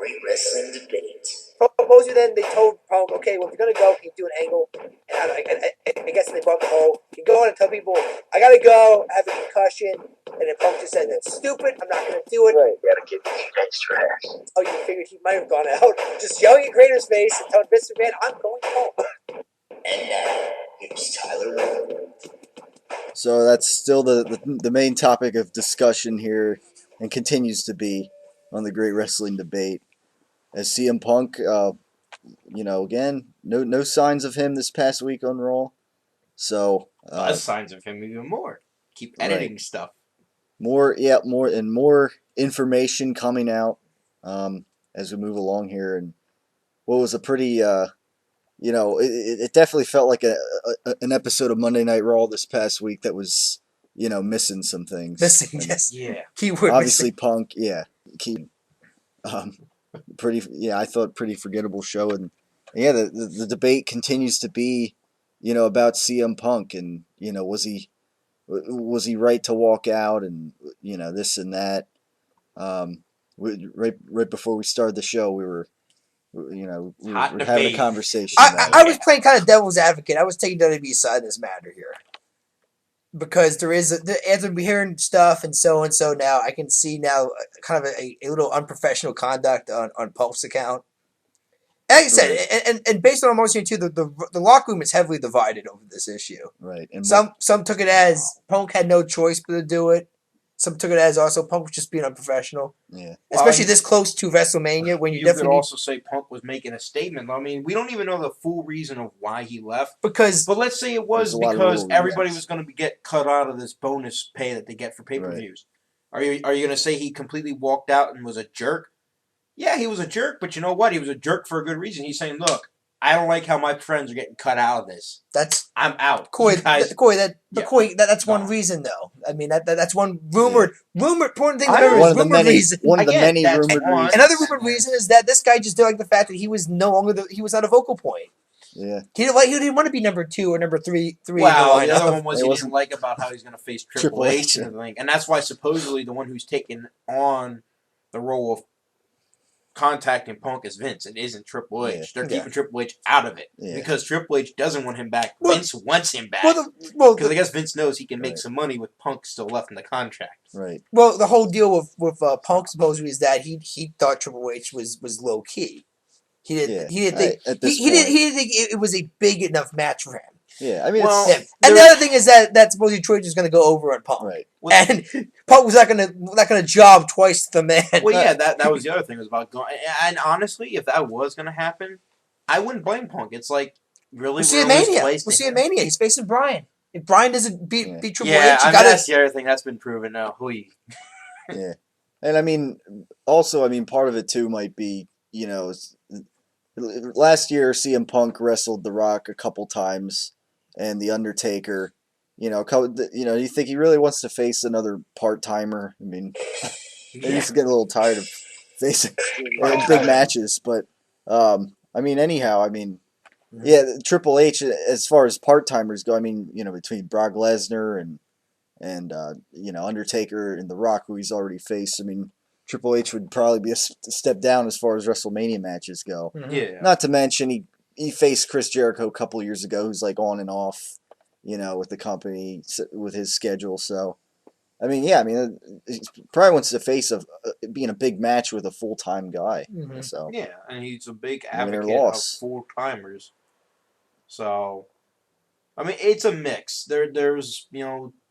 Great Wrestling Debate. Supposedly then they told Punk, okay, well, if you're going to go, can you do an angle? And I guess they brought the whole, you go in and tell people, I got to go, I have a concussion. And then Punk just said, that's stupid, I'm not going to do it. Right. You gotta get these extra ass. Oh, you figured he might have gone out, just yelling at Grader's face and telling Mr. Man, I'm going home. And now, here's Tyler Williams. So that's still the main topic of discussion here, and continues to be on the Great Wrestling Debate. As CM Punk, again, no signs of him this past week on Raw. So signs of him even more. Keep editing stuff. More information coming out as we move along here, and what was a pretty it definitely felt like an episode of Monday Night Raw this past week that was missing some things. Yes. Yeah. Keyword obviously missing. Punk, I thought pretty forgettable show, and the debate continues to be about CM Punk, and was he right to walk out, and this and that. Right before we started the show, we were having a conversation. I was playing kind of devil's advocate. I was taking WWE's side in this matter here, because as I'm hearing stuff and so now, I can see now kind of a little unprofessional conduct on Punk's account. And like I said, and based on what I'm listening to, the locker room is heavily divided over this issue. Right. And some took it as Punk had no choice but to do it. Some took it as also Punk was just being unprofessional. Yeah. Especially this close to WrestleMania, when you definitely could also say Punk was making a statement. I mean, we don't even know the full reason of why he left. But let's say it was because everybody was going to get cut out of this bonus pay that they get for pay-per-views. Right. Are you going to say he completely walked out and was a jerk? Yeah, he was a jerk, but you know what? He was a jerk for a good reason. He's saying, look, I don't like how my friends are getting cut out of this. I'm out. Corey, that's one reason, though. I mean, that's one rumored important thing. One of the many reasons. Another rumored reason is that this guy just didn't like the fact that he was no longer he was not a vocal point. Yeah. He didn't want to be number 2 or number 3. Wow, the other one was he didn't like about how he's going to face Triple H and everything. And that's why supposedly the one who's taken on the role of contacting Punk is Vince. It isn't Triple H. They're keeping Triple H out of it because Triple H doesn't want him back. Vince wants him back because I guess Vince knows he can make some money with Punk still left in the contract. Right. Well, the whole deal with Punk supposedly is that he thought Triple H was low key. He didn't think it was a big enough match for him. Yeah, I mean, and the other thing is that supposedly Triple H is going to go over on Punk, right? And Punk was not going to job twice to the man. Well, yeah, that was the other thing was about going. And honestly, if that was going to happen, I wouldn't blame Punk. It's like really, we'll see at Mania. He's facing Bryan. If Bryan doesn't beat Triple H, that's the other thing that's been proven now. Yeah, and I mean, also, part of it too might be last year CM Punk wrestled The Rock a couple times. And The Undertaker, you think he really wants to face another part-timer? I mean, he's getting a little tired of facing big matches. But, Triple H, as far as part-timers go, between Brock Lesnar and Undertaker and The Rock, who he's already faced, Triple H would probably be a step down as far as WrestleMania matches go. Yeah. Not to mention, he faced Chris Jericho a couple of years ago, who's like on and off, with the company, with his schedule. So, he probably wants to face being a big match with a full-time guy. Mm-hmm. So yeah, and he's a big advocate of full-timers. So, it's a mix. There's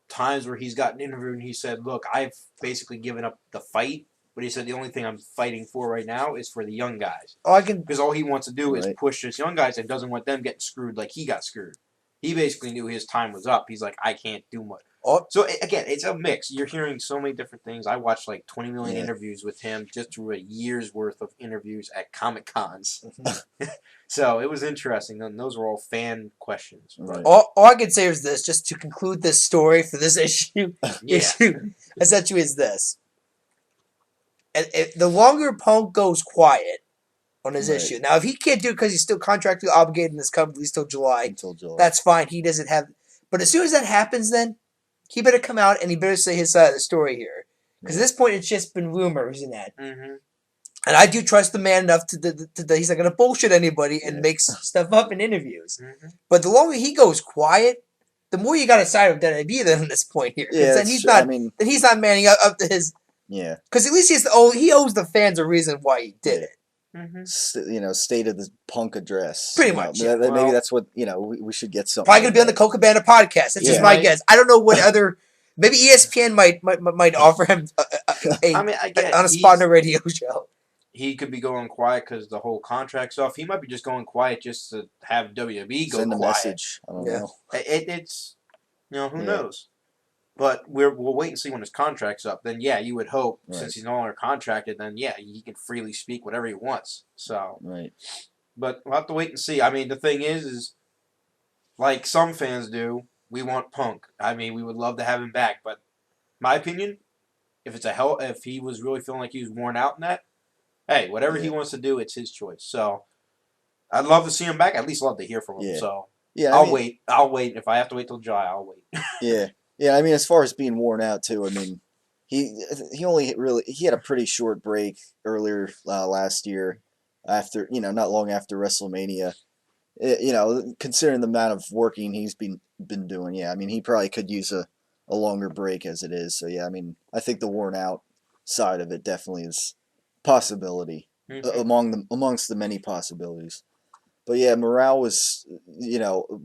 times where he's gotten interviewed and he said, "Look, I've basically given up the fight." But he said the only thing I'm fighting for right now is for the young guys. Because all he wants to do is push his young guys and doesn't want them getting screwed like he got screwed. He basically knew his time was up. He's like, I can't do much. So, again, it's a mix. You're hearing so many different things. I watched like 20 million interviews with him just through a year's worth of interviews at Comic-Cons. So it was interesting. And those were all fan questions. Right. All I can say is this, just to conclude this story for this issue, essentially is this. The longer Punk goes quiet on his issue. Now, if he can't do it because he's still contractually obligated in this company until July, that's fine. He doesn't have... But as soon as that happens, then, he better come out and he better say his side of the story here. Because at this point, it's just been rumors and that. Mm-hmm. And I do trust the man enough to he's not going to bullshit anybody and makes stuff up in interviews. Mm-hmm. But the longer he goes quiet, the more you got to side with WWE then at this point here. Because then he's not. Then he's not manning up to his. Yeah. Because at least he owes the fans a reason why he did it. Mm-hmm. State of the Punk address. Pretty much. Yeah. Maybe that's what we should get something. Probably going to be on the Coca Cabana podcast. That's just my guess. I don't know what other. Maybe ESPN might offer him on a spot on a radio show. He could be going quiet because the whole contract's off. He might be just going quiet just to have WWE go send a quiet. Message. I don't know. It's who knows. But we'll wait and see when his contract's up. Then you would hope since he's no longer contracted, then he can freely speak whatever he wants. So but we'll have to wait and see. I mean, the thing is like some fans do, we want Punk. I mean, we would love to have him back, but my opinion, if he was really feeling like he was worn out in that, hey, whatever he wants to do, it's his choice. So I'd love to see him back. At least love to hear from him. Yeah. So I'll wait. I'll wait. If I have to wait till July, I'll wait. Yeah. I mean, as far as being worn out too, I mean, he had a pretty short break earlier last year, after not long after WrestleMania. Considering the amount of working he's been doing, I mean, he probably could use a longer break as it is. So I mean, I think the worn out side of it definitely is possibility amongst the many possibilities. But morale was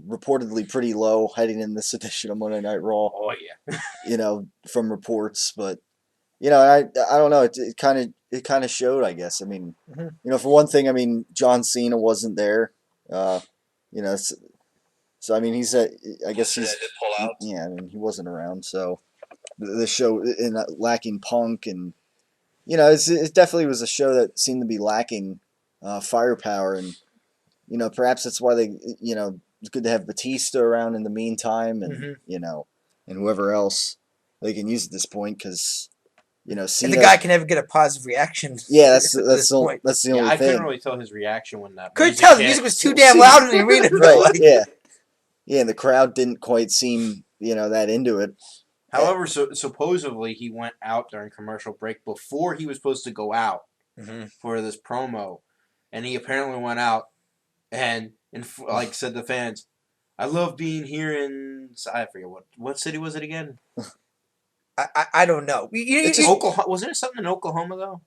reportedly pretty low heading in this edition of Monday Night Raw. Oh yeah. From reports, but I don't know. It kind of showed, I guess. I mean, for one thing, I mean, John Cena wasn't there. So I mean, I guess he's pull out. I mean, he wasn't around. So the show in lacking Punk, and it definitely was a show that seemed to be lacking firepower, and perhaps that's why they it's good to have Batista around in the meantime, and and whoever else they can use at this point, because Cena, and the guy can never get a positive reaction. Yeah, that's the only I thing. couldn't really tell his reaction when that. Couldn't tell. The music was too damn loud in the arena. Right? Yeah, and the crowd didn't quite seem that into it. However, supposedly he went out during commercial break before he was supposed to go out for this promo, and he apparently went out and said to the fans, "I love being here in," I forget what city was it again. I don't know. It's Oklahoma. Wasn't it something in Oklahoma though?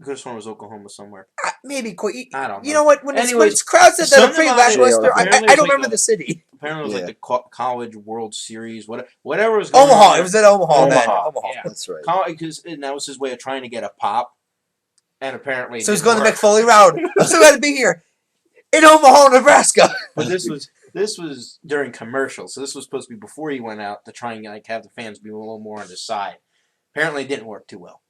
I could have sworn it was Oklahoma somewhere. Maybe. I don't know. You know what? When it's crowds that are pretty lackluster, I don't remember the city. Apparently, it was like the College World Series, whatever was going Omaha. on. It was at Omaha. Omaha. Yeah. That's right. And that was his way of trying to get a pop. And apparently, so he's going to McFoley route. I'm so glad to be here in Omaha, Nebraska. But this was during commercials, so this was supposed to be before he went out to try and have the fans be a little more on his side. Apparently, it didn't work too well.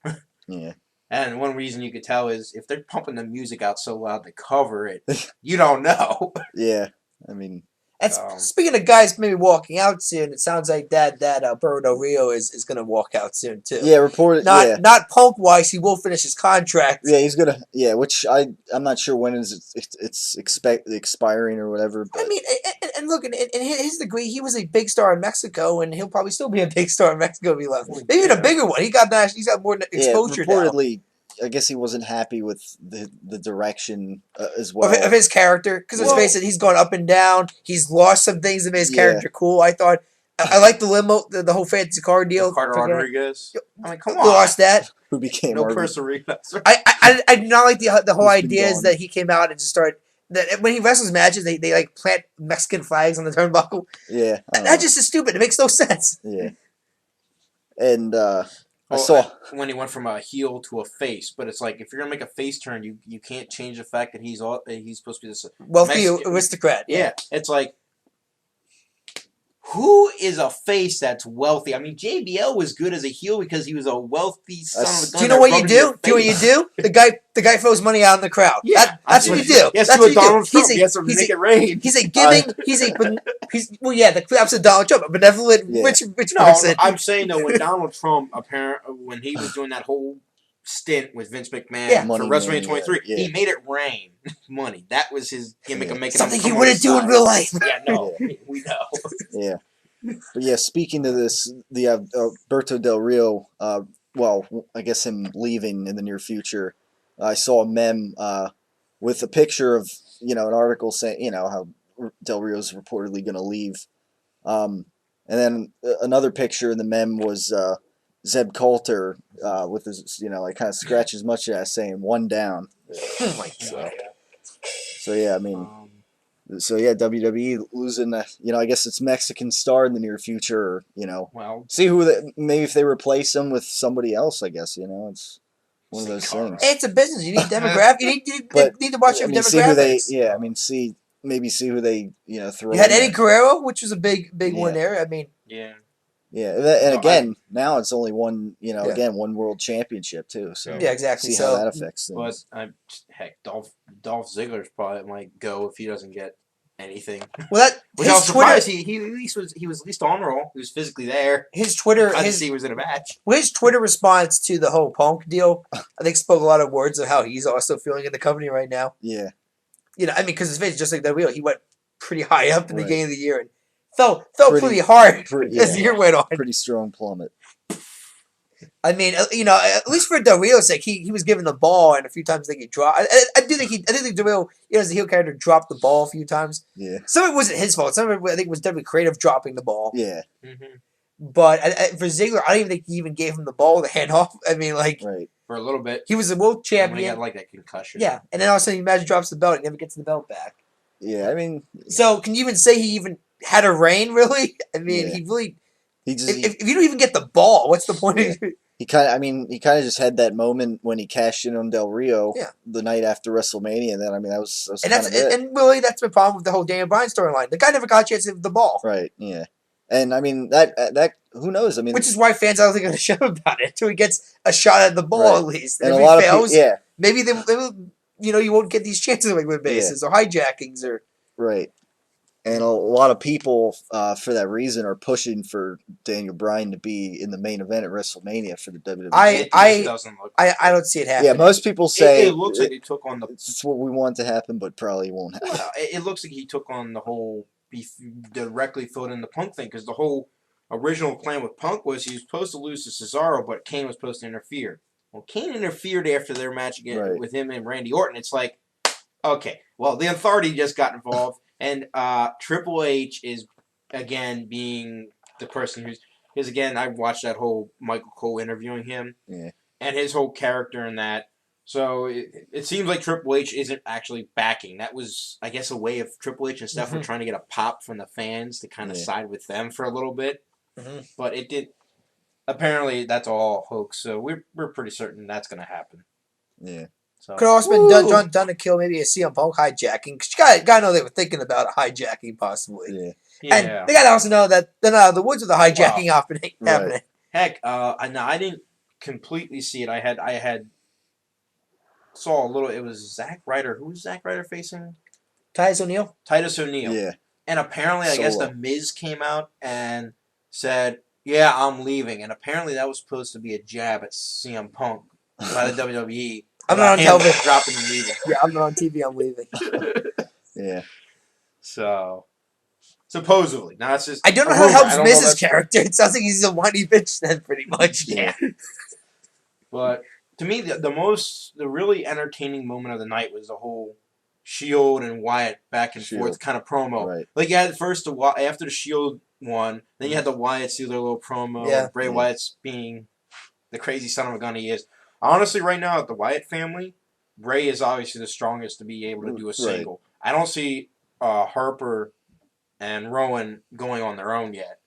Yeah. And one reason you could tell is if they're pumping the music out so loud to cover it, you don't know. Yeah, I mean. And speaking of guys maybe walking out soon, it sounds like that Alberto Del Rio is going to walk out soon too. Yeah, reported. Not Punk wise, he will finish his contract. Yeah, he's gonna. Yeah, which I'm not sure when it's expiring or whatever. But. I mean, and look, in his degree, he was a big star in Mexico, and he'll probably still be a big star in Mexico if he left. Maybe even a bigger one. He's got more exposure now. Reportedly, I guess he wasn't happy with the direction as well of his character, because let's face it, he's gone up and down. He's lost some things that made his character cool. I thought I like the limo, the whole fancy car deal. Carter Rodriguez. I mean, come on. Lost that. Who became Costa Rica. I did not like the whole idea is that he came out and just started. That when he wrestles matches, they like plant Mexican flags on the turnbuckle. Yeah, that just is stupid. It makes no sense. Yeah, and. I saw when he went from a heel to a face, but it's like if you're gonna make a face turn, you can't change the fact that he's supposed to be this wealthy aristocrat. Yeah, it's like who is a face that's wealthy? I mean, JBL was good as a heel because he was a wealthy son of a gun. Do you know what you do? Do what you do? The guy throws money out in the crowd. Yeah, that's what you do. Yes, that's what Donald Trump. He has to make it rain. He's the opposite of Donald Trump, a benevolent rich person. I'm saying though, when Donald Trump when he was doing that whole stint with Vince McMahon for WrestleMania 23, he made it rain money. That was his gimmick of making something he wouldn't do in real life. Yeah, no, we know. Yeah, but speaking to this, the Alberto Del Rio, I guess him leaving in the near future. I saw a meme with a picture of an article saying how Del Rio's reportedly going to leave, and then another picture in the meme was Zeb Coulter with his like kind of scratch his mustache saying "one down." Oh my So, so yeah, I mean. So yeah, WWE losing, I guess it's Mexican star in the near future. Or, Well, see who maybe if they replace them with somebody else. I guess it's one of those things. It's a business. You need demographic. You need to watch your demographics. See who they. Yeah, I mean, see who they throw. You had in Eddie there. Guerrero, which was a big one there. I mean, yeah. Yeah, and again, now it's only one. Again, one world championship too. So yeah, exactly. See how that affects things. But heck, Dolph Ziggler's probably might go if he doesn't get anything. Well, Which I was surprised he was at least on roll. He was physically there. His Twitter, he was in a match. Well, his Twitter response to the whole Punk deal, I think, spoke a lot of words of how he's also feeling in the company right now. Yeah. I mean, because his face is just like that wheel. He went pretty high up in the beginning of the year and fell pretty hard as the year went on. Pretty strong plummet. I mean, at least for Del Rio's sake, he was given the ball, and a few times he dropped. I do think Del Rio, as a heel character, dropped the ball a few times. Yeah. Some of it wasn't his fault. Some of it, I think, was definitely creative dropping the ball. Yeah. Mm-hmm. But for Ziggler, I don't even think he even gave him the ball to hand off. I mean, for a little bit, he was a world champion. When he got that concussion. Yeah, and then all of a sudden, Magic drops the belt and never gets the belt back. Yeah, I mean. So can you even say he even had a reign? Really? I mean, he really. If you don't even get the ball, what's the point of it? He kind of just had that moment when he cashed in on Del Rio the night after WrestleMania, and then that was and really that's the problem with the whole Daniel Bryan storyline. The guy never got a chance to have the ball. Right. Yeah. And I mean that who knows? I mean, which is why fans are going to shut up about it until he gets a shot at the ball at least. And if a lot he fails, of maybe they you won't get these chances on a regular basis or hijackings or right. And a lot of people, for that reason, are pushing for Daniel Bryan to be in the main event at WrestleMania for the WWE. I don't see it happening. Yeah, most people say it looks like he took on it's what we want to happen, but probably won't happen. Well, it looks like he took on the whole directly filled in the Punk thing because the whole original plan with Punk was he was supposed to lose to Cesaro, but Kane was supposed to interfere. Well, Kane interfered after their match again with him and Randy Orton. It's like, okay, well, the Authority just got involved. And Triple H is, again, being the person because, again, I watched that whole Michael Cole interviewing him. Yeah. And his whole character in that. So it seems like Triple H isn't actually backing. That was, I guess, a way of Triple H and stuff were trying to get a pop from the fans to kind of side with them for a little bit. Mm-hmm. But it did. Apparently, that's all hoax. So we're pretty certain that's going to happen. Yeah. So. Could also been done to kill maybe a CM Punk hijacking. Because you gotta know they were thinking about a hijacking possibly. Yeah. And they gotta also know that they're not out of the woods with the hijacking happening. Right. Heck, I didn't completely see it. I had saw a little. It was Zack Ryder. Who was Zack Ryder facing? Titus O'Neil. Yeah. And apparently, I guess the Miz came out and said, "Yeah, I'm leaving." And apparently, that was supposed to be a jab at CM Punk by the WWE. I'm not on television. Dropping and leaving. Yeah, I'm not on TV. I'm leaving. Yeah. So, supposedly. Now, it's just. I don't know how it helps Miz's character. It sounds like he's a whiny bitch then, pretty much. Yeah. But, to me, the really entertaining moment of the night was the whole Shield and Wyatt back and forth kind of promo. Right. Like, you had after the Shield won, then you had the Wyatts do their little promo. Yeah. Bray Wyatt's being the crazy son of a gun he is. Honestly, right now, at the Wyatt family, Bray is obviously the strongest to be able to do a single. Right. I don't see Harper and Rowan going on their own yet.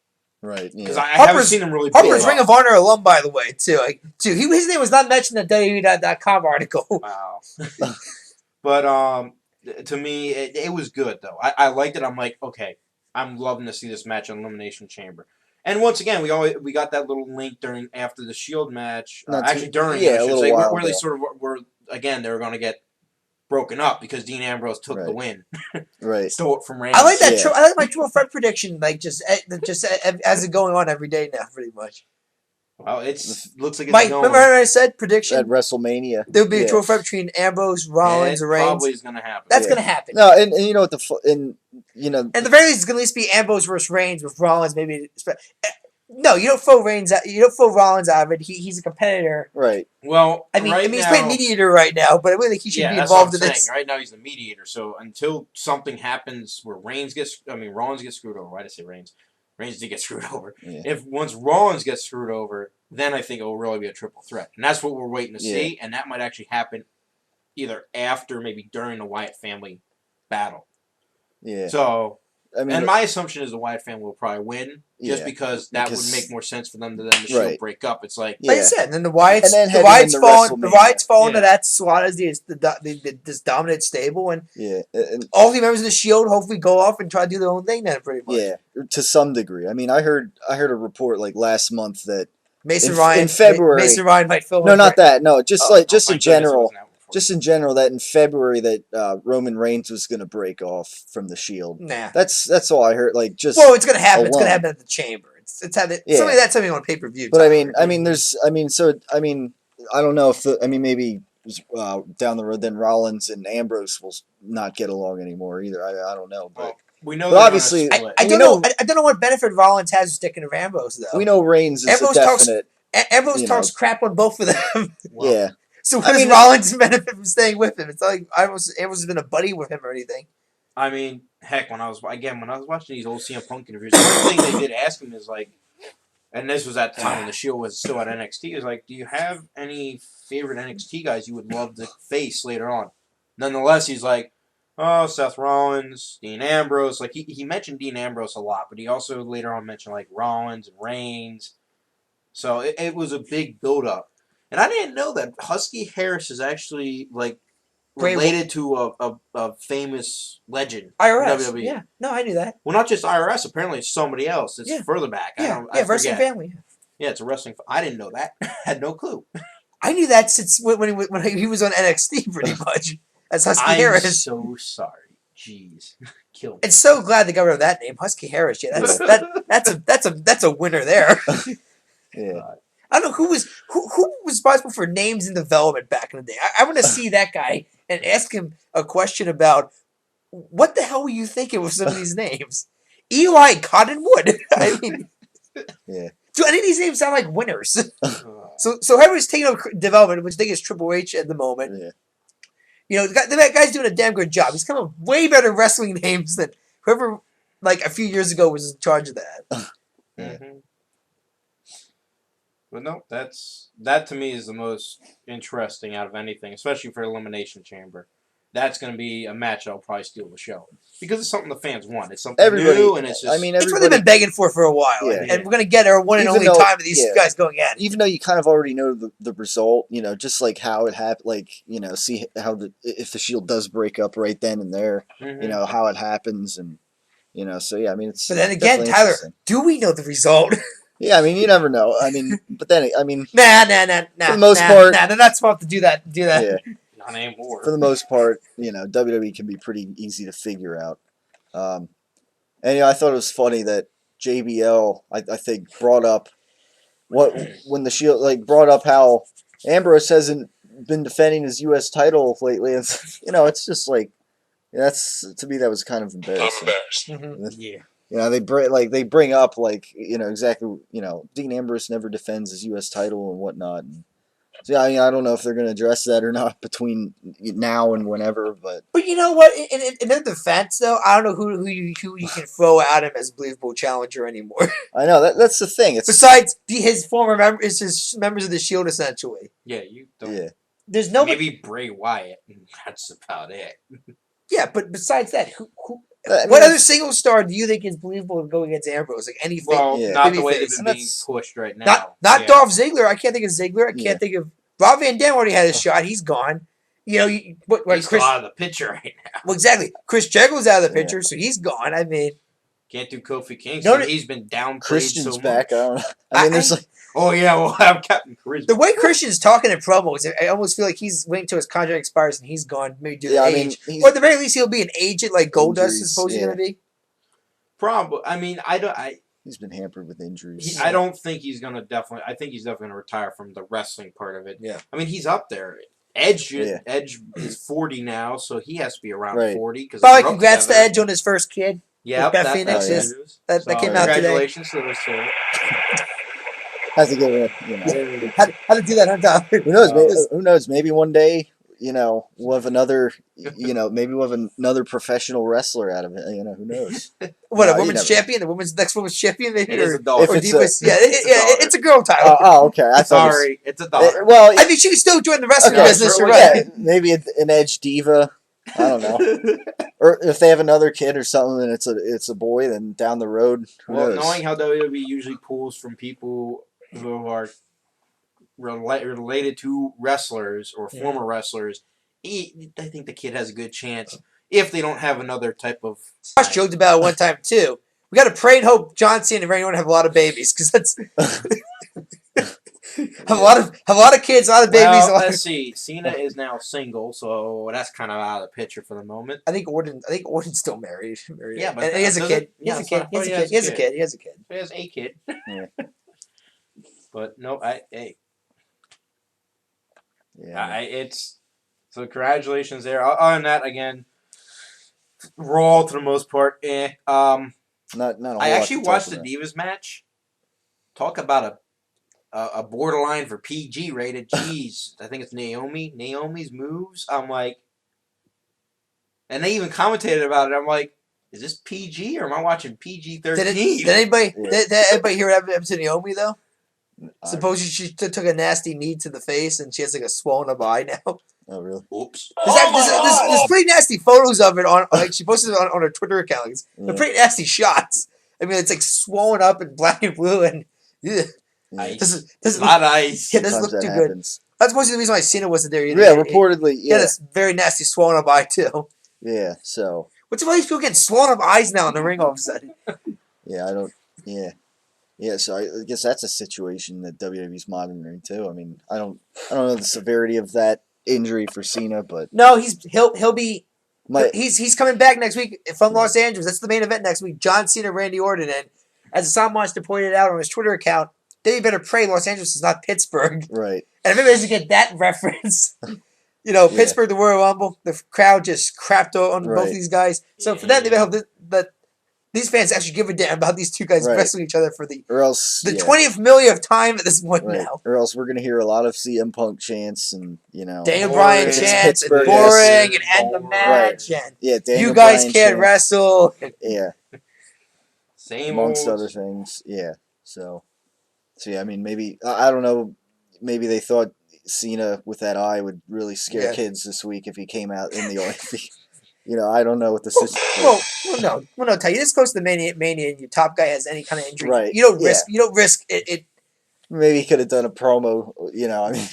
Right. Because I haven't seen them really play. Harper's Ring of Honor alum, by the way, too. His name was not mentioned in the WWE.com article. Wow. But to me, it was good, though. I liked it. I'm like, okay, I'm loving to see this match on Elimination Chamber. And once again, we got that little link after the Shield match. During where they sort of were again. They were going to get broken up because Dean Ambrose took the win. Right. Stole it from Randy. I like that. Yeah. I like my Triple Threat prediction. Just as it going on every day now, pretty much. Well, looks like it's Mike, going. Remember how I said prediction at WrestleMania? There would be a Triple Threat between Ambrose, Rollins, and Reigns. Probably is going to happen. That's going to happen. No, and you know what and the very least, it's going to at least be Ambrose versus Reigns with Rollins. Maybe No, you don't throw Reigns out. You don't throw Rollins out of it. He's a competitor. Right. Well, I mean, right he's now, playing mediator right now, but I really think he should be that's what involved I'm in saying. this. Right now, he's the mediator. So until something happens where Rollins gets screwed over. Why did I say Reigns? Reigns did get screwed over. Yeah. Once Rollins gets screwed over, then I think it will really be a triple threat, and that's what we're waiting to see. And that might actually happen either after, maybe during the Wyatt family battle. Yeah. So, I mean, and my assumption is the Wyatt family will probably win, just because that would make more sense for them to then the Shield break up. It's like, like I said, and then the Wyatts, and then the Wyatts WrestleMania. fall into that slot as this dominant stable, and and all the members of the Shield hopefully go off and try to do their own thing then, pretty much. Yeah, to some degree. I mean, I heard a report like last month that Mason Ryan might fill. No, not that. No, just in general. Just in general, that in February that Roman Reigns was going to break off from the Shield. Nah, that's all I heard. Like it's going to happen. Alone. It's going to happen at the Chamber. It's something that's something on pay-per-view. But I mean, I don't know if maybe down the road then Rollins and Ambrose will not get along anymore either. I don't know, but. We know, but obviously, I don't know. I don't know what benefit Rollins has of sticking to Ambrose though. We know Reigns is a definite. Ambrose talks crap on both of them. Yeah. So what does Rollins benefit from staying with him? It's not like Ambrose has been a buddy with him or anything. I mean, heck, when I was watching these old CM Punk interviews, one thing they did ask him is like, and this was at the time when the Shield was still at NXT, is like, do you have any favorite NXT guys you would love to face later on? Nonetheless, he's like, oh, Seth Rollins, Dean Ambrose. Like he mentioned Dean Ambrose a lot, but he also later on mentioned like Rollins and Reigns. So it was a big build-up. And I didn't know that Husky Harris is actually like related to a famous legend. IRS. WWE. Yeah. No, I knew that. Well, not just IRS. Apparently, it's somebody else. It's further back. Yeah. I wrestling family. Yeah, it's a wrestling. I didn't know that. Had no clue. I knew that since when he was on NXT, pretty much as Husky Harris. I'm so sorry. Jeez, kill me. And so glad they got rid of that name, Husky Harris. Yeah, that's a winner there. Yeah. I don't know who was responsible for names in development back in the day. I want to see that guy and ask him a question about what the hell were you thinking with some of these names? Eli Cottonwood. I mean, yeah. Do any of these names sound like winners? So whoever's taking over development, which I think is Triple H at the moment. Yeah. You know, the guy's doing a damn good job. He's come up with way better wrestling names than whoever, like, a few years ago was in charge of that. Mm-hmm. But no, that to me is the most interesting out of anything, especially for Elimination Chamber. That's going to be a match that'll probably steal the show because it's something the fans want. It's something new, and it's just. It's what they've been begging for a while, and we're going to get our one and only time of these guys going at it. Even though you kind of already know the result, you know, just like how it happened, like, you know, see how if the Shield does break up right then and there, you know, how it happens, and you know, so yeah, I mean, it's. But then again, Tyler, do we know the result? Yeah, I mean, you never know. I mean, but then, I mean, nah. For the most part, they're not supposed to do that. Yeah. Not anymore. For the most part, you know, WWE can be pretty easy to figure out. And you know, I thought it was funny that JBL, I think, brought up when the Shield brought up how Ambrose hasn't been defending his U.S. title lately. And you know, it's just like to me that was kind of embarrassing. I'm embarrassed. Yeah. You know, they bring up you know exactly Dean Ambrose never defends his U.S. title and whatnot. And so yeah, I mean, I don't know if they're going to address that or not between now and whenever, but you know what? In their defense, though, I don't know who you can throw at him as a believable challenger anymore. I know that's the thing. It's besides his former his members of the Shield, essentially. Yeah, you don't. Yeah. There's no maybe Bray Wyatt. That's about it. Yeah, but besides that, who what other single star do you think is believable to go against Ambrose? Like anything? Well, not the way they've been being pushed right now. Not Dolph Ziggler. I can't think of Ziggler. I can't think of Rob Van Dam. Already had his shot. He's gone. You know, he's Chris, out of the picture right now. Well, exactly. Chris Jericho's out of the picture, so he's gone. I mean, can't do Kofi Kingston. He's been downplayed Christian's so back. much. I mean, there's oh yeah, we'll have Captain Charisma. The way Christian's talking in promos, I almost feel like he's waiting until his contract expires and he's gone. Maybe due to age, or at the very least, he'll be an agent like Goldust is supposed to going to be. Probably. I mean, he's been hampered with injuries. I don't think he's gonna I think he's definitely gonna retire from the wrestling part of it. Yeah. I mean, he's up there. Edge is 40 now, so he has to be around 40. Probably congrats to Edge on his first kid. Yep, Beth that, Phoenix, that's yes. news. That So, came out today. congratulations to those two. Has to give it, you know. How to do that, huh, Tyler? Who knows? Wow. Who knows? Maybe one day, you know, we'll have another. You know, maybe we'll have another professional wrestler out of it. You know, who knows? What, No, a you women's never know. champion? The next women's champion, maybe? It is Or, a daughter. or If it's a- Divas? Yeah, It's a daughter. it's a girl, Tyler. Oh, okay. I thought it Sorry, it's a daughter. well, I mean, she can still join the wrestling Okay. business, you're Yeah, right. yeah, maybe an Edge diva. I don't know. Or if they have another kid or something, and it's a boy, then down the road, who Well, knows? knowing how WWE usually pulls from people who are related to wrestlers or former wrestlers, I think the kid has a good chance if they don't have another type of. Josh joked about it one time, too. We got to pray and hope John Cena and Randy Orton have a lot of babies, because that's... have a lot of kids, a lot of babies. Well, let's see. Cena is now single, so that's kind of out of the picture for the moment. I think Orton's still married. Yeah, but and he has a kid. He yeah, has a kid. it's He not- has a kid. He has a kid. He has a kid. He has a kid. Yeah. But no, hey, Yeah. it's so congratulations there. Other than that, again, Raw to the most part. Not a whole I lot actually to talk watched the about. Divas match. Talk about a borderline for PG rated. Jeez, I think it's Naomi. Naomi's moves. I'm like, and they even commentated about it. I'm like, is this PG or am I watching PG-13? Did anybody Yeah. did anybody hear what happened to Naomi though? I- Supposedly she took a nasty knee to the face and she has like a swollen up eye now. Oh, really? Oops. There's pretty nasty photos of it on like she posted it on her Twitter account. They're Yeah. pretty nasty shots. I mean, it's like swollen up in black and blue and yeah, Yeah. doesn't A lot of ice. yeah, doesn't Sometimes look that too good. happens. That's mostly the reason why Cena wasn't there either. Yeah, He reportedly, had yeah. this very nasty swollen up eye too. Yeah, so, What's all these people getting swollen up eyes now in the ring all of a sudden? yeah, I don't, yeah. Yeah, so I guess that's a situation that WWE's monitoring too. I mean, I don't know the severity of that injury for Cena, but No, he'll be my he's coming back next week from Los Angeles. That's the main event next week. John Cena, Randy Orton, and as Assam Monster pointed out on his Twitter account, they better pray Los Angeles is not Pittsburgh. right. And if everybody doesn't get that reference, Yeah. Pittsburgh, the Royal Rumble, the crowd just crapped on both Right. of these guys. So for that, they better hope that these fans actually give a damn about these two guys Right. wrestling each other for the Or else 20th millionth time at this point right. now. Or else we're gonna hear a lot of CM Punk chants and Daniel Boring. Bryan It's chants and Pittsburgh, boring yes. and end the Boring. match and yeah, Daniel you guys Bryan can't chant, wrestle. yeah, Same amongst old. other things, yeah. So yeah, I mean, maybe I don't know. Maybe they thought Cena with that eye would really scare Yeah. kids this week if he came out in the Olympic. You know, I don't know what the situation. Well, no, Ty. You just close to the mania, and your top guy has any kind of injury. Right, You don't yeah. risk it. Maybe he could have done a promo. You know, I mean,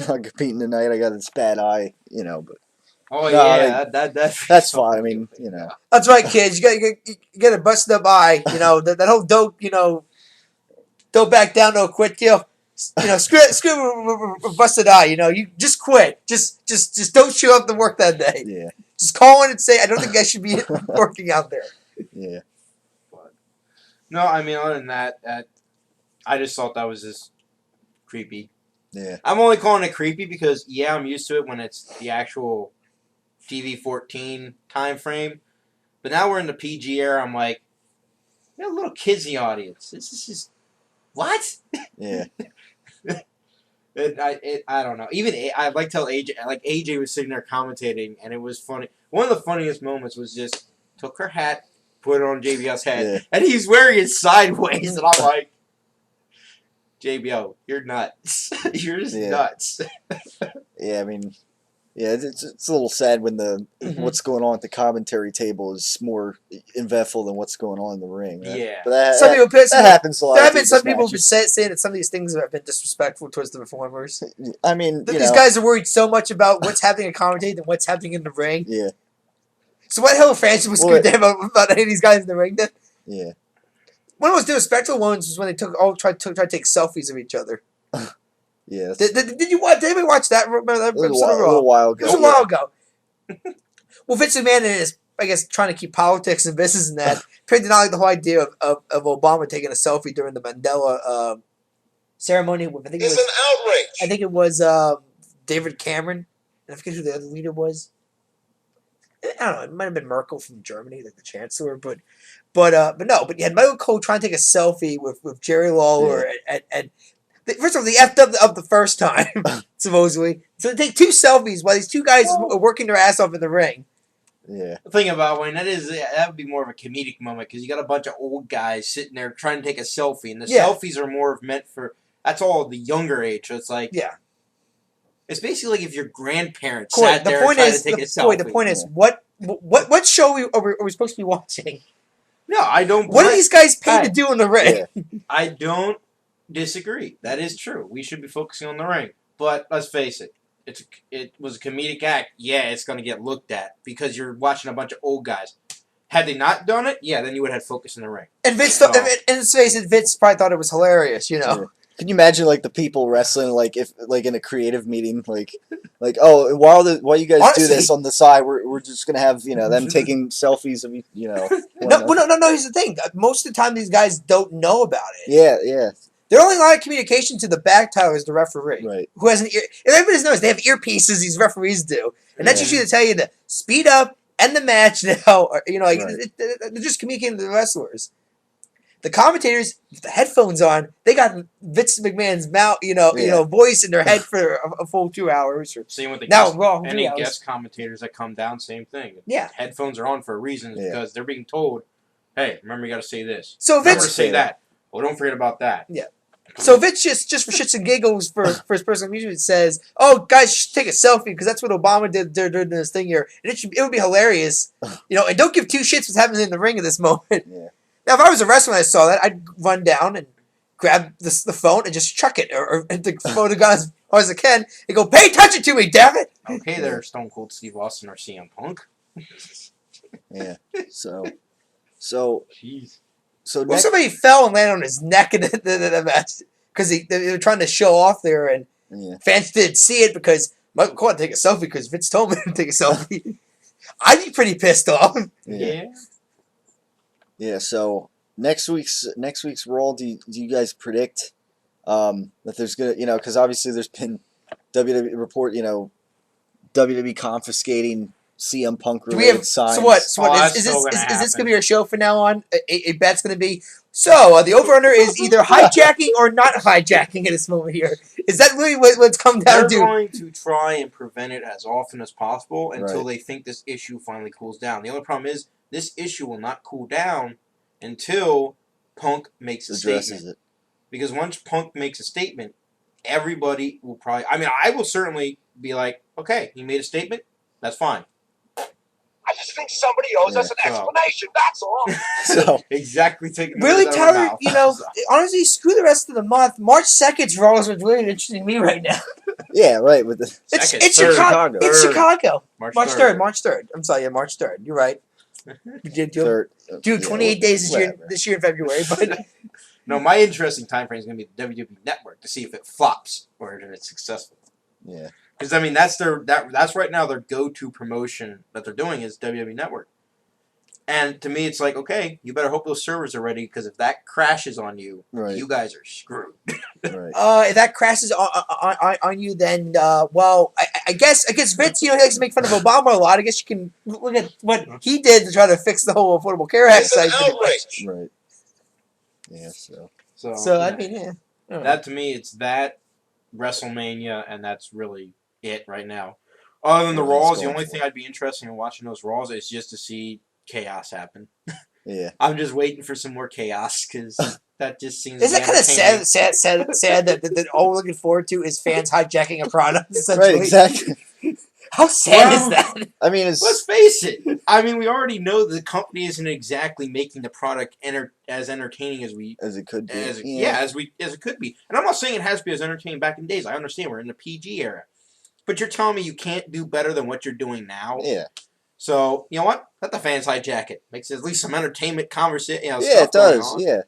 I'm competing tonight. I got this bad eye. You know, but Oh No, yeah, that's fine. I mean, you know, That's right, kids. You got a busted up eye. You know that whole don't back down, no quit deal. You know, screw busted eye. You know, you just quit. Just don't show up to work that day. yeah, Just call in and say, I don't think I should be working out there. yeah, No, I mean other than that, I just thought that was just creepy. yeah, I'm only calling it creepy because I'm used to it when it's the actual TV-14 time frame. But now we're in the PG era. I'm like, we got little kids in the audience. This is just what? yeah, I don't know. Even I like tell AJ, like AJ was sitting there commentating, and it was funny. One of the funniest moments was just took her hat, put it on JBL's head, Yeah. and he's wearing it sideways, and I'm like, JBL, you're nuts. You're just Yeah. nuts. yeah. I mean, yeah, it's a little sad when the Mhm. what's going on at the commentary table is more eventful than what's going on in the ring. Right? Yeah. but that, Some that, people pissed. that happens a lot. There have of been some Divas people who've been matches. saying that some of these things have been disrespectful towards the performers. I mean, That you these know, guys are worried so much about what's happening in commentating than what's happening in the ring. yeah, So what the hell fans was Well, good damn about any of these guys in the ring then? yeah, One of the most disrespectful ones was when they tried to take selfies of each other. yeah. Did you watch? Did anybody watch that? Remember that It was episode of a Raw? little while It ago. was a while ago. Well, Vince McMahon is, I guess, trying to keep politics and business and that. Apparently, did not like the whole idea of Obama taking a selfie during the Mandela ceremony. With, It's an outrage. I think it was David Cameron. And I forget who the other leader was. I don't know. It might have been Merkel from Germany, like the chancellor, but no. But you had Michael Cole trying to take a selfie with Jerry Lawler and first of all, they effed up the first time, supposedly. So they take 2 selfies while these 2 guys are working their ass off in the ring. Yeah. The thing about Wayne, that would be more of a comedic moment because you got a bunch of old guys sitting there trying to take a selfie, and the selfies are more meant for that's all the younger age. So it's like it's basically like if your grandparents sat there trying to take a selfie. The point is, what show are we supposed to be watching? No, I don't. What are these guys paid to do in the ring? Yeah. I don't disagree. That is true. We should be focusing on the ring. But let's face it, it was a comedic act. Yeah, it's going to get looked at because you're watching a bunch of old guys. Had they not done it, then you would have had focus in the ring. And Vince, and let's face it, Vince probably thought it was hilarious, you know. Yeah. Can you imagine like the people wrestling like if like in a creative meeting like oh while you guys do this on the side we're just gonna have them taking selfies of No. Here's the thing. Most of the time, these guys don't know about it. Yeah. They're only allowed communication to the back tower is the referee, right? Who has an ear. And everybody knows they have earpieces. These referees do, and that's usually to tell you to speed up, end the match now. Or, they're just communicating to the wrestlers. The commentators, with the headphones on, they got Vince McMahon's mouth, voice in their head for a full 2 hours. Same with the any guest commentators that come down, same thing. Yeah, headphones are on for a reason because they're being told, "Hey, remember you got to say this. So remember Vince to say that. Well, don't forget about that." Yeah. So Vince just for shits and giggles for his personal amusement says, "Oh, guys, should take a selfie because that's what Obama did during this thing here, and it would be hilarious, And don't give 2 shits what's happening in the ring at this moment." Yeah. Now, if I was a wrestler and I saw that, I'd run down and grab the phone and just chuck it, or the phone guys as hard as I can, and go, "Pay attention to me, damn it!" Okay, there, Stone Cold Steve Austin or CM Punk. Yeah. So. Jeez. Well, somebody fell and landed on his neck in the match because they were trying to show off there, and fans didn't see it because Michael Cole had to take a selfie because Vince told me to take a selfie. I'd be pretty pissed off. Yeah. Yeah. So next week's Raw, do you guys predict that there's gonna because obviously there's been WWE report WWE confiscating CM Punk related signs. So what? Is this going to be our show from now on? A bet's going to be, the over-under is either hijacking or not hijacking at this moment here. Is that really what's come down to? They're going to try and prevent it as often as possible until they think this issue finally cools down. The only problem is this issue will not cool down until Punk makes a statement. Because once Punk makes a statement, everybody will probably... I mean, I will certainly be like, okay, he made a statement, that's fine. I just think somebody owes us an explanation. That's all. So exactly taking really, Tyler. Honestly, screw the rest of the month. March 2nd's Raw is what's really interesting to me right now. Yeah, right. With the it's Chicago. It's Chicago. March 3rd. March 3rd. I'm sorry, March 3rd. You're right. Dude, 28 days this year in February. But no, my interesting time frame is going to be the WWE Network to see if it flops or if it's successful. Yeah. Because I mean that's right now their go-to promotion that they're doing is WWE Network, and to me it's like, okay, you better hope those servers are ready because if that crashes on you, you guys are screwed. Right. If that crashes on you, then I guess Vince, he likes to make fun of Obama a lot. I guess you can look at what he did to try to fix the whole Affordable Care Act site. Right. Yeah. So I mean, that to me it's that WrestleMania, and that's really it right now. Other than the Raws, the only thing I'd be interested in watching those Raws is just to see chaos happen. Yeah. I'm just waiting for some more chaos because that just seems. Isn't that kind of sad that all we're looking forward to is fans hijacking a product? Essentially. Right. Exactly. How sad is that? I mean, let's face it. I mean, we already know the company isn't exactly making the product as entertaining as it could be. As it could be. And I'm not saying it has to be as entertaining back in days. I understand we're in the PG era, but you're telling me you can't do better than what you're doing now. Yeah. So you know what? Let the fans hijack it. Makes at least some entertainment conversation. Yeah, it does. Yeah.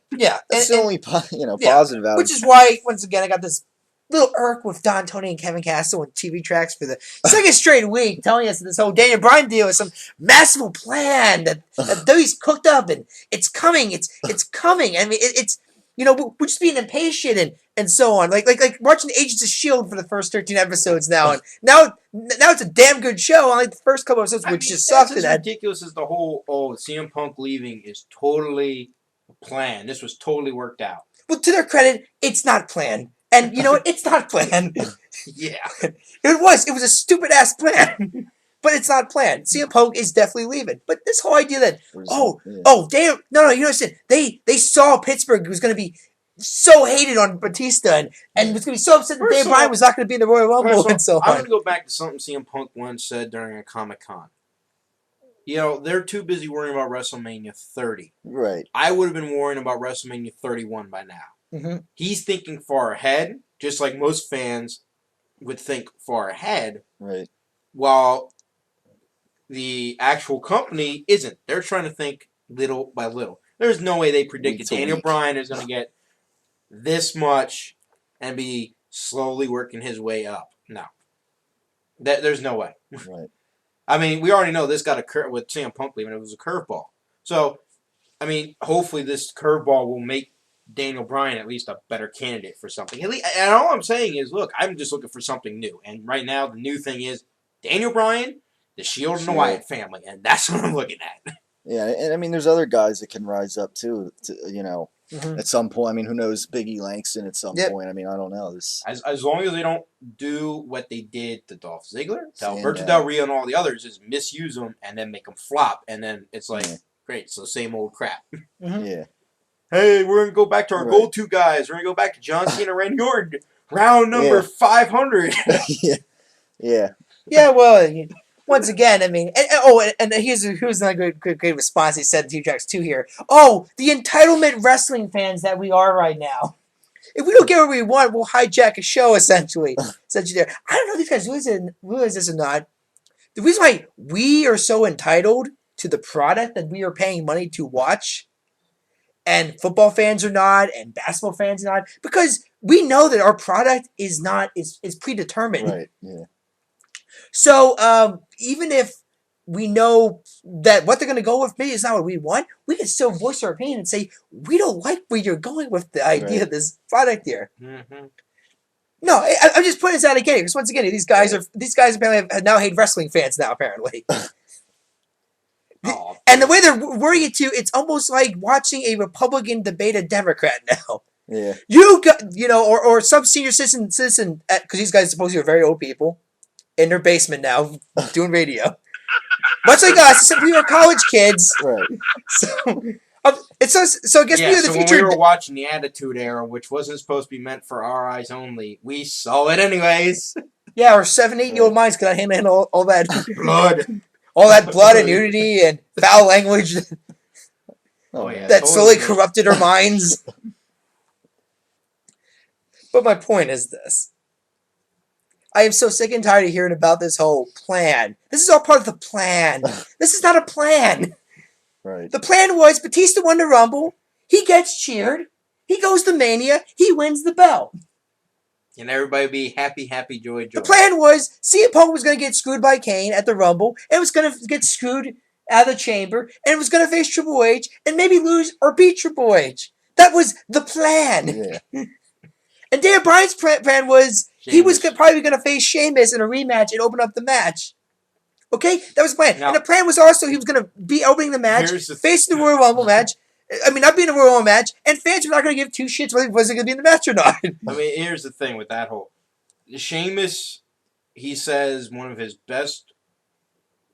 That's the only positive out. Which is why once again I got this little irk with Don Tony and Kevin Castle and TV Tracks for the second straight week, telling us that this whole Daniel Bryan deal is some massive plan that WWE's cooked up and it's coming. It's coming. I mean, it's we're just being impatient and so on. Like watching Agents of S.H.I.E.L.D. for the first 13 episodes now, and now it's a damn good show. Unlike the first couple episodes, which just sucked. That's as ridiculous as the whole CM Punk leaving is totally planned. This was totally worked out. Well, to their credit, it's not planned. And you know what? It's not planned. Yeah. It was a stupid ass plan. But it's not planned. CM Punk is definitely leaving. But this whole idea that damn, no, you understand? They saw Pittsburgh was going to be so hated on Batista and was going to be so upset that Daniel Bryan was not going to be in the Royal Rumble and so on. I'm going to go back to something CM Punk once said during a Comic-Con. They're too busy worrying about WrestleMania 30. Right. I would have been worrying about WrestleMania 31 by now. Mm-hmm. He's thinking far ahead, just like most fans would think far ahead. Right. While the actual company isn't. They're trying to think little by little. There's no way they predicted Daniel Bryan is going to get this much and be slowly working his way up. No. There's no way. Right. I mean, we already know this got a curve with CM Punk leaving. It was a curveball. So, I mean, hopefully this curveball will make Daniel Bryan at least a better candidate for something. And all I'm saying is, look, I'm just looking for something new. And right now, the new thing is Daniel Bryan, the Shield, and the Wyatt family. And that's what I'm looking at. Yeah, and I mean, there's other guys that can rise up too, at some point. I mean, who knows, Big E Langston at some point. I mean, I don't know. As long as they don't do what they did to Dolph Ziggler, to Alberto Del Rio, and all the others, is misuse them and then make them flop. And then it's like, great, so same old crap. Mm-hmm. Yeah. Hey, we're going to go back to our gold two guys. We're going to go back to John Cena, Randy Orton. Round number 500. Yeah. Yeah, well, once again, I mean, and here's another good response. He said to T-Trax 2 here. Oh, the entitlement wrestling fans that we are right now. If we don't get what we want, we'll hijack a show, essentially. I don't know if these guys realize this or not. The reason why we are so entitled to the product that we are paying money to watch, and football fans are not, and basketball fans are not, because we know that our product is predetermined. Right, yeah. So even if we know that what they're going to go with maybe is not what we want, we can still voice our opinion and say, we don't like where you're going with the idea of this product here. Mm-hmm. No, I'm just putting this out again, because once again, these guys apparently have now hate wrestling fans now, apparently. And the way they're wording it too, it's almost like watching a Republican debate a Democrat now. Yeah. You got, or some senior citizen, because these guys supposedly are very old people in their basement now doing radio. Much like us, except we were college kids. Right. So I guess we are the future. When we were watching the Attitude Era, which wasn't supposed to be meant for our eyes only, we saw it anyways. Yeah, our 7-8-year-old minds could not handle all that blood. All that blood and nudity and foul language that slowly corrupted our minds. But my point is this. I am so sick and tired of hearing about this whole plan. This is all part of the plan. This is not a plan. Right. The plan was Batista won the Rumble. He gets cheered. He goes to Mania. He wins the belt. And everybody be happy, joy. The plan was CM Punk was going to get screwed by Kane at the Rumble. And was going to get screwed out of the chamber. And was going to face Triple H. And maybe lose or beat Triple H. That was the plan. Yeah. And Daniel Bryan's plan was Sheamus. he was probably going to face Sheamus in a rematch and open up the match. Okay? That was the plan. Now, and the plan was also he was going to be opening the match, facing the Royal Rumble match. I mean, not being a Royal Rumble match, and fans were not going to give two shits whether he was going to be in the match or not. I mean, here's the thing with that whole... Sheamus, he says one of his best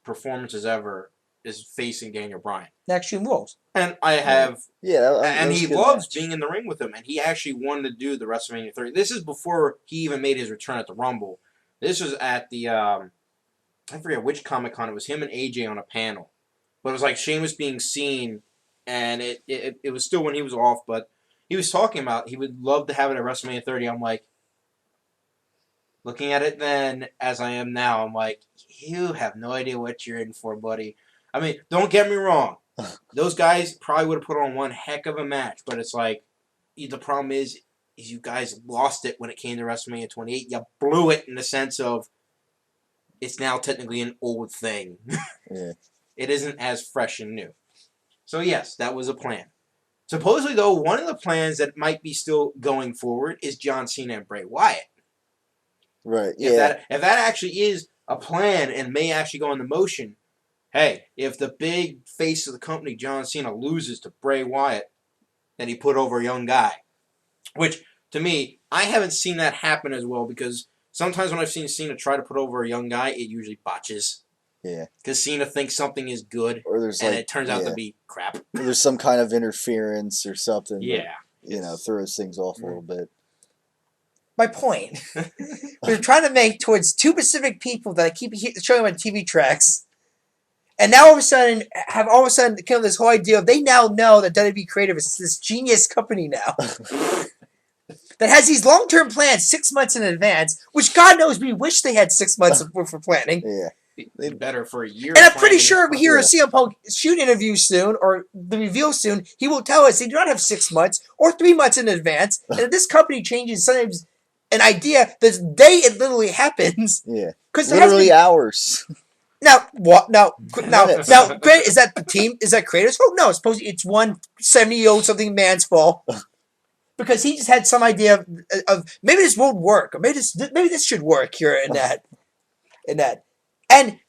performances ever is facing Daniel Bryan. Extreme Rules. And I have... Yeah, and he loves being in the ring with him, and he actually wanted to do the WrestleMania 30. This is before he even made his return at the Rumble. This was at the... I forget which Comic-Con. It was him and AJ on a panel. But it was like Sheamus being seen, and it was still when he was off, but he was talking about he would love to have it at WrestleMania 30. I'm like, looking at it then as I am now, I'm like, you have no idea what you're in for, buddy. I mean, don't get me wrong. Those guys probably would have put on one heck of a match, but it's like, the problem is you guys lost it when it came to WrestleMania 28. You blew it in the sense of it's now technically an old thing. Yeah. It isn't as fresh and new. So yes, that was a plan. Supposedly, though, one of the plans that might be still going forward is John Cena and Bray Wyatt. Right. Yeah. If that actually is a plan and may actually go into motion, hey, if the big face of the company, John Cena, loses to Bray Wyatt, then he put over a young guy. Which, to me, I haven't seen that happen as well because sometimes when I've seen Cena try to put over a young guy, it usually botches. Yeah. Because Cena thinks something is good, or there's and it turns out to be crap. Or there's some kind of interference or something. Yeah. That, throws things off a little bit. My point. We're trying to make towards two specific people that I keep showing on TV tracks. And now all of a sudden kind of this whole idea of they now know that WWE Creative is this genius company now. That has these long-term plans 6 months in advance, which God knows we wish they had 6 months for planning. Yeah. They'd better for a year. And I'm pretty sure we hear a CM Punk shoot interview soon, or the reveal soon. He will tell us they do not have 6 months or 3 months in advance. And if this company changes sometimes an idea, the day it literally happens. Yeah. Because literally hours. Now, what? Now, great. Is that the team? Is that creator's fault? No, it's one 70-year-old something man's fault. Because he just had some idea of maybe this won't work, or maybe this should work here and that. And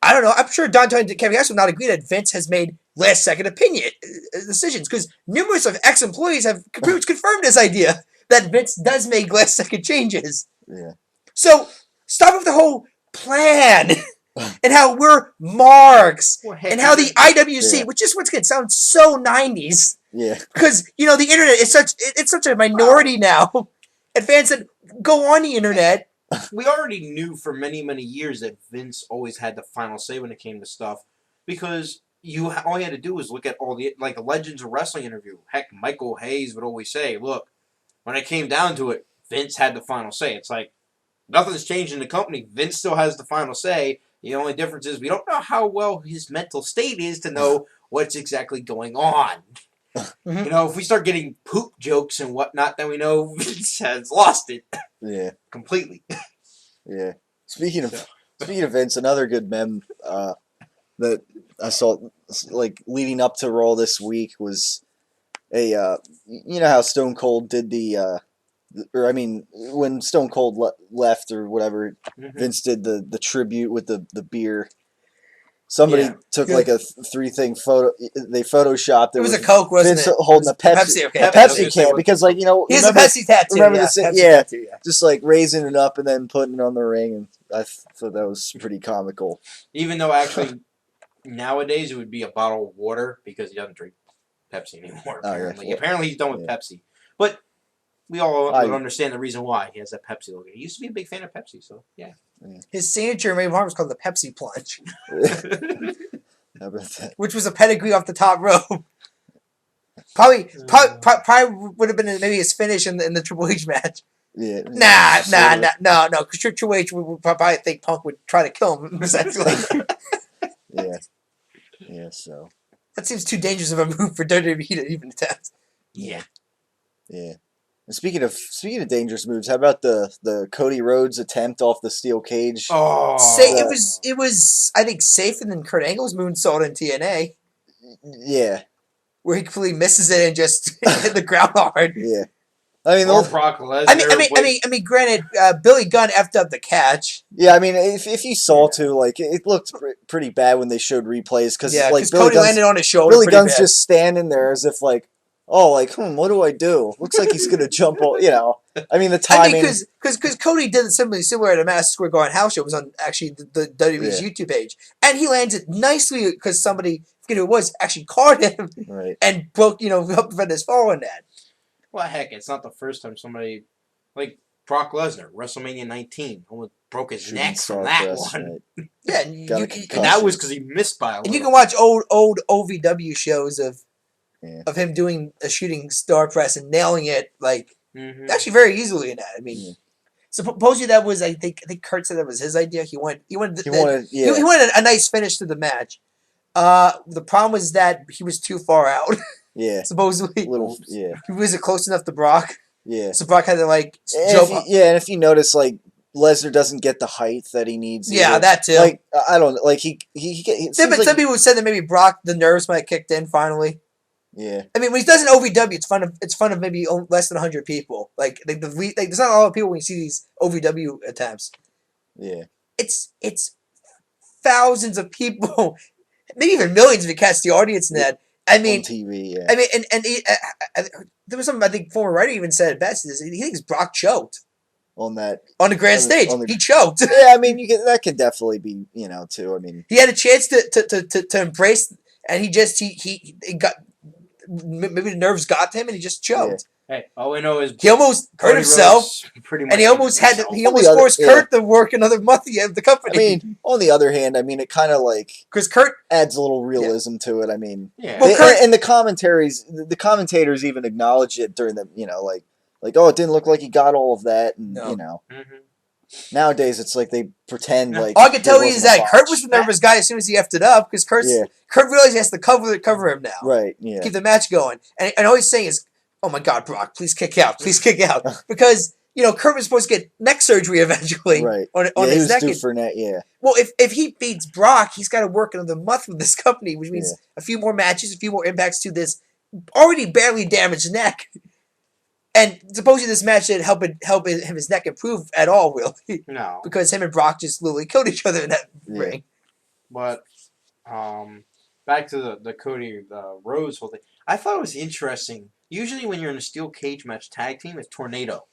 I don't know. I'm sure Dante and Kevin Gass will not agree that Vince has made last-second opinion decisions because numerous of ex-employees have confirmed this idea that Vince does make last-second changes. Yeah. So stop with the whole plan and how we're marks and how the IWC, which just once again sounds so 90s. Yeah. Because the internet is such a minority now. And fans that go on the internet. We already knew for many, many years that Vince always had the final say when it came to stuff. Because all you had to do was look at all the Legends of Wrestling interview. Heck, Michael Hayes would always say, look, when it came down to it, Vince had the final say. It's like, nothing's changed in the company. Vince still has the final say. The only difference is we don't know how well his mental state is to know what's exactly going on. Mm-hmm. If we start getting poop jokes and whatnot, then we know Vince has lost it. Yeah. Completely. Yeah. Speaking of Vince, another good meme that I saw leading up to Raw this week was how Stone Cold did when Stone Cold left or whatever, Vince did the tribute with the beer. Somebody took a 3-thing photo. They photoshopped. It was a Coke, wasn't Vince it? holding a Pepsi, okay. Pepsi can because he has a Pepsi tattoo. Remember tattoo, just raising it up and then putting it on the ring, and I thought that was pretty comical. Even though actually nowadays it would be a bottle of water because he doesn't drink Pepsi anymore. Apparently, apparently he's done with Pepsi, but we all would understand the reason why he has that Pepsi logo. He used to be a big fan of Pepsi, so yeah. His signature maybe was called the Pepsi Plunge. How about that? Which was a pedigree off the top rope. Probably would have been maybe his finish in the Triple H match. Yeah. No. Because Triple H would probably think Punk would try to kill him. Essentially. Yeah. Yeah. So. That seems too dangerous of a move for WWE to even attempt. Yeah. Yeah. And speaking of dangerous moves, how about the Cody Rhodes attempt off the steel cage? Oh, it was I think safer than Kurt Angle's moonsault in TNA. Yeah, where he completely misses it and just hit the ground hard. Yeah, I mean, Brock Lesnar. I mean, granted, Billy Gunn effed up the catch. Yeah, I mean, if you saw too, it looked pretty bad when they showed replays because Cody landed on his shoulder. Billy Gunn's just standing there as if what do I do? Looks like he's gonna jump. I mean, the timing. Because Cody did something similar at a Madison Square Garden house show. It was on actually the WWE's YouTube page, and he lands it nicely because somebody, I forget who it was, actually caught him and broke. Helped prevent his fall on that. Well, heck, it's not the first time somebody like Brock Lesnar, WrestleMania 19, almost broke his neck from that one. Right. Yeah, and that was because he missed by a little. And you can watch old OVW shows of him doing a shooting star press and nailing it actually very easily in that. I mean, supposedly that was I think Kurt said that was his idea. He wanted a nice finish to the match. The problem was that he was too far out. Yeah, supposedly. He wasn't close enough to Brock. Yeah, so Brock had to and if you notice Lesnar doesn't get the height that he needs. Yeah, that too. I don't he some people said that maybe Brock the nerves might have kicked in finally. Yeah. I mean, when he does an OVW, it's fun of maybe less than 100 people. Like there's not a lot of people when you see these OVW attempts. Yeah. It's thousands of people, maybe even millions if you catch the audience in that. I mean, on TV, yeah. I mean, and there was something I think former writer even said it best. Is he thinks Brock choked on the grand stage. He choked. Yeah, I mean, that could definitely be, too. I mean, he had a chance to embrace, and he got, maybe the nerves got to him, and he just choked. Hey, all we know is he almost hurt himself, and he almost forced Kurt to work another month of the company. I mean, on the other hand, I mean, it kind of like because Kurt adds a little realism to it. I mean, Kurt, and the commentators even acknowledge it during the, like, oh, it didn't look like he got all of that, and Nowadays, it's like they pretend like. All I can tell you is that Kurt was the nervous guy as soon as he effed it up because Kurt realized he has to cover him now. Right. Yeah. Keep the match going, and all he's saying is, "Oh my God, Brock, please kick out, because Kurt was supposed to get neck surgery eventually. Right. On he his was neck. Due for neck. Yeah. Well, if he beats Brock, he's got to work another month with this company, which means a few more matches, a few more impacts to this already barely damaged neck. And supposedly this match didn't help his neck improve at all, really. No. Because him and Brock just literally killed each other in that ring. But back to the Cody Rhodes whole thing. I thought it was interesting. Usually when you're in a steel cage match tag team, it's Tornado.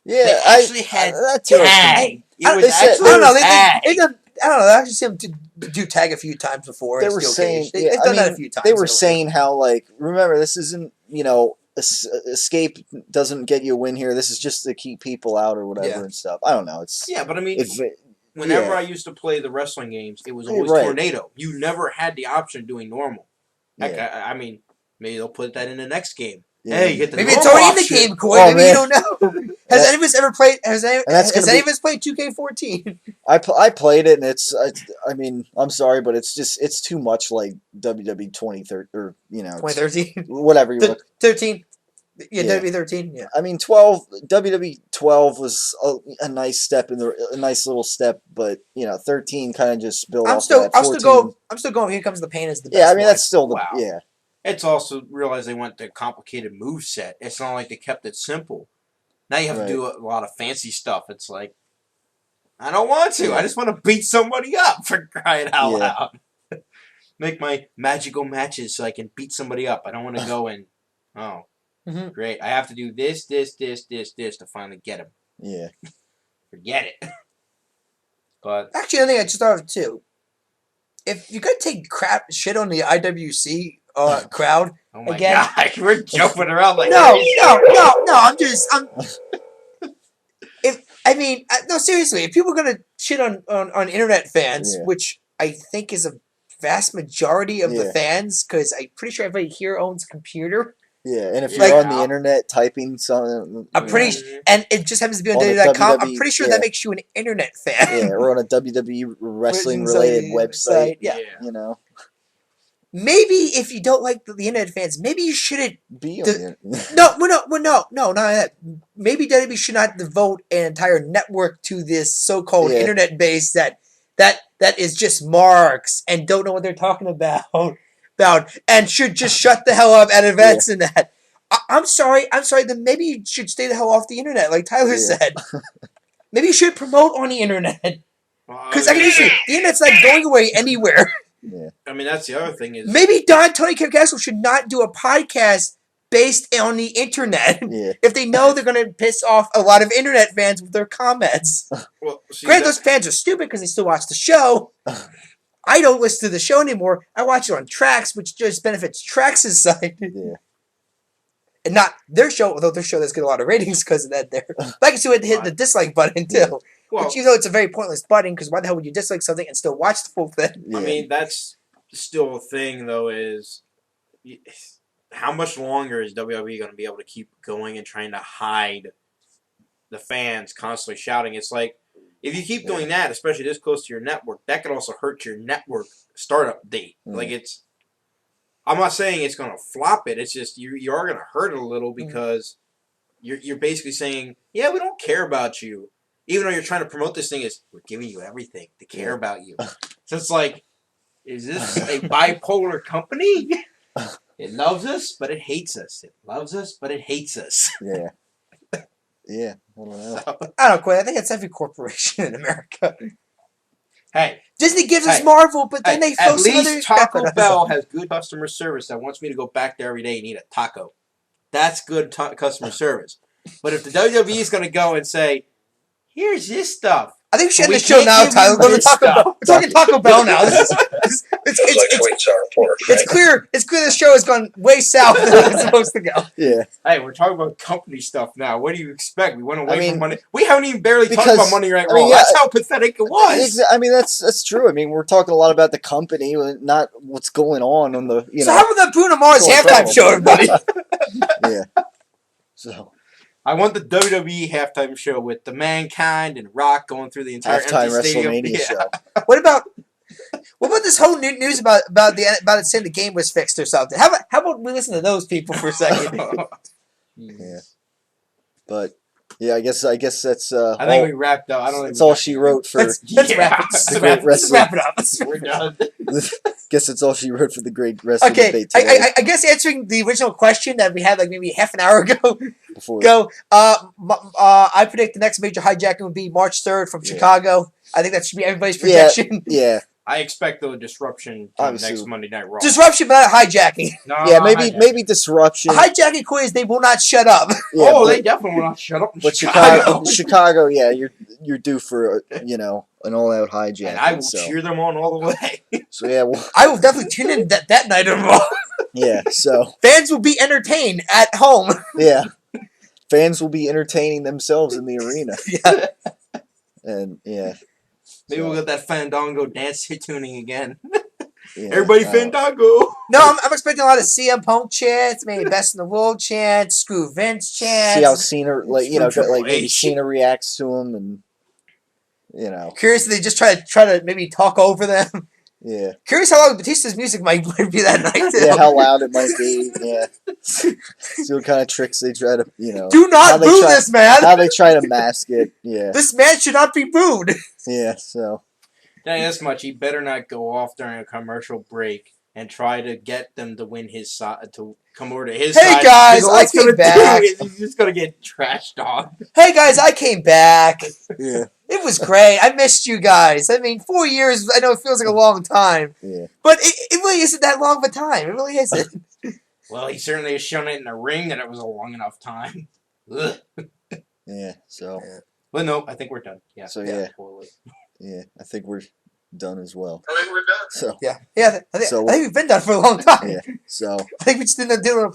Yeah, they actually had tag. I don't know. I don't know. I actually see them do tag a few times before. They were saying they've done that a few times. They were saying how, like, remember, this isn't, escape doesn't get you a win here. This is just to keep people out or whatever and stuff. I don't know. But I mean, whenever I used to play the wrestling games, it was always Tornado. You never had the option of doing normal. Heck, I mean, maybe they'll put that in the next game. Yeah. Hey, you get the maybe it's already in the game, Coy. Maybe you don't know. Has any of us ever played? Has any of us played 2K14? I played it, and I mean, I'm sorry, but it's too much like WWE 2013 or 2013, whatever you look. 13. Yeah, WWE 13. Yeah. I mean, WWE 12 was a nice step a nice little step, but 13 kind of just built off that. I'm still going. Here Comes the Pain as the best. Yeah, I mean that's still the It's also realized they went to complicated moveset. It's not like they kept it simple. Now you have to do a lot of fancy stuff. It's like, I don't want to. I just want to beat somebody up, for crying out loud. Make my magical matches so I can beat somebody up. I don't want to go in. Great. I have to do this to finally get him. Yeah. Forget it. But actually, I think I just thought of it too. If you're gonna take shit on the IWC crowd, oh my God, we're jumping around like no. No, seriously. If people are gonna shit on internet fans, which I think is a vast majority of the fans, because I'm pretty sure everybody here owns a computer. Yeah, and if you're on the internet typing something, I'm pretty, and it just happens to be on WWE.com. I'm pretty sure that makes you an internet fan. Yeah, or on a WWE wrestling related website. Yeah, Maybe if you don't like the internet fans, maybe you shouldn't be on the internet. No, not that. Maybe WWE should not devote an entire network to this so-called internet base that is just marks and don't know what they're talking about and should just shut the hell up at events and that. I'm sorry. Then maybe you should stay the hell off the internet, like Tyler said. Maybe you should promote on the internet. Because I can see the internet's not going away anywhere. Yeah. I mean, that's the other thing is maybe Tony Castle should not do a podcast based on the internet if they know they're going to piss off a lot of internet fans with their comments. Well, granted, those fans are stupid because they still watch the show. I don't listen to the show anymore. I watch it on Trax, which just benefits Trax's side. Yeah. And not their show, although their show does get a lot of ratings because of that there. But I can see it hit the dislike button, too. Yeah. Well, which, even though it's a very pointless button, because why the hell would you dislike something and still watch the full thing? Yeah. I mean, that's still a thing, though, is how much longer is WWE going to be able to keep going and trying to hide the fans constantly shouting? It's like, if you keep doing that, especially this close to your network, that could also hurt your network startup date. Like, I'm not saying it's going to flop it. It's just you are going to hurt it a little because you're basically saying, yeah, we don't care about you. Even though you're trying to promote this thing as, we're giving you everything to care about you. So it's like, is this a bipolar company? It loves us, but it hates us. It loves us, but it hates us. Yeah. Yeah. I don't know. I don't quit. I think it's every corporation in America. Hey. Disney gives us Marvel, but then they at focus on other least Taco Bell has good customer service that wants me to go back there every day and eat a taco. That's good customer service. But if the WWE is going to go and say, here's this stuff. I think we should end the show now, Tyler. We're talking Taco Bell now. It's clear. It's clear this show has gone way south than it's supposed to go. Yeah. Hey, we're talking about company stuff now. What do you expect? We went away from money. We haven't even barely talked about Monday Night Raw. That's how pathetic it was. I mean, that's true. I mean, we're talking a lot about the company, not what's going on the. So how about that Bruno Mars halftime show, everybody? Yeah. So. I want the WWE halftime show with the Mankind and Rock going through the entire halftime empty stadium. Wrestlemania show. What about this whole new news about it saying the game was fixed or something? How about we listen to those people for a second? Yeah, but yeah, I guess that's. I think we wrapped up. I don't. It's all she wrote for. Let's wrap it. Let's wrap it up. We're done. Guess it's all she wrote for the great wrestling debate today. I guess answering the original question that we had like maybe half an hour ago. I predict the next major hijacking would be March 3rd from Chicago. I think that should be everybody's projection. Yeah. I expect the disruption next Monday Night Raw. Disruption, but not hijacking. No, maybe disruption. A hijacking quiz, they will not shut up. Yeah, they definitely will not shut up in Chicago, yeah, you're due for an all-out hijack. And I will cheer them on all the way. So yeah, I will definitely tune in that night of Raw. Yeah, so fans will be entertained at home. Yeah, fans will be entertaining themselves in the arena. Yeah, and yeah. Maybe we'll get that Fandango dance hit tuning again. Yeah, everybody Fandango. No, I'm expecting a lot of CM Punk chants, maybe Best in the World chants, Screw Vince chants. See how Cena, maybe Cena reacts to him, and Curious if they just try to maybe talk over them. Yeah. Curious how long Batista's music might be that night. Too. Yeah, how loud it might be. Yeah. See what kind of tricks they try to, Do not boo this man. How they try to mask it. Yeah. This man should not be booed. Yeah. So. Dang, this much. He better not go off during a commercial break and try to get them to win his side, to come over to his side. Hey guys, I came back. He's just gonna get trashed on. Hey guys, I came back. Yeah. It was great. I missed you guys. I mean, 4 years, I know it feels like a long time. Yeah. But it really isn't that long of a time. It really isn't. Well, he certainly has shown it in the ring that it was a long enough time. Yeah, so. But no, I think we're done. Yeah. So, yeah. Yeah, I think we're done as well. I think we're done. So. Yeah. I think we've been done for a long time. Yeah, so. I think we just didn't do a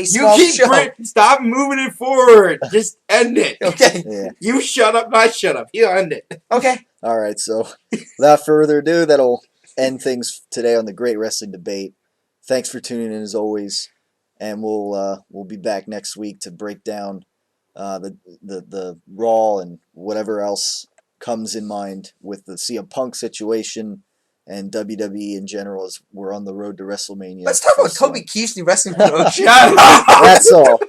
small show. Stop moving it forward. Just end it. Okay. Yeah. You shut up, not shut up. He'll end it. Okay. All right, so without further ado, that'll end things today on the Great Wrestling Debate. Thanks for tuning in as always, and we'll be back next week to break down the Raw and whatever else comes in mind with the CM Punk situation and WWE in general as we're on the road to WrestleMania. Let's talk about Toby Keith's new wrestling promotion. That's all.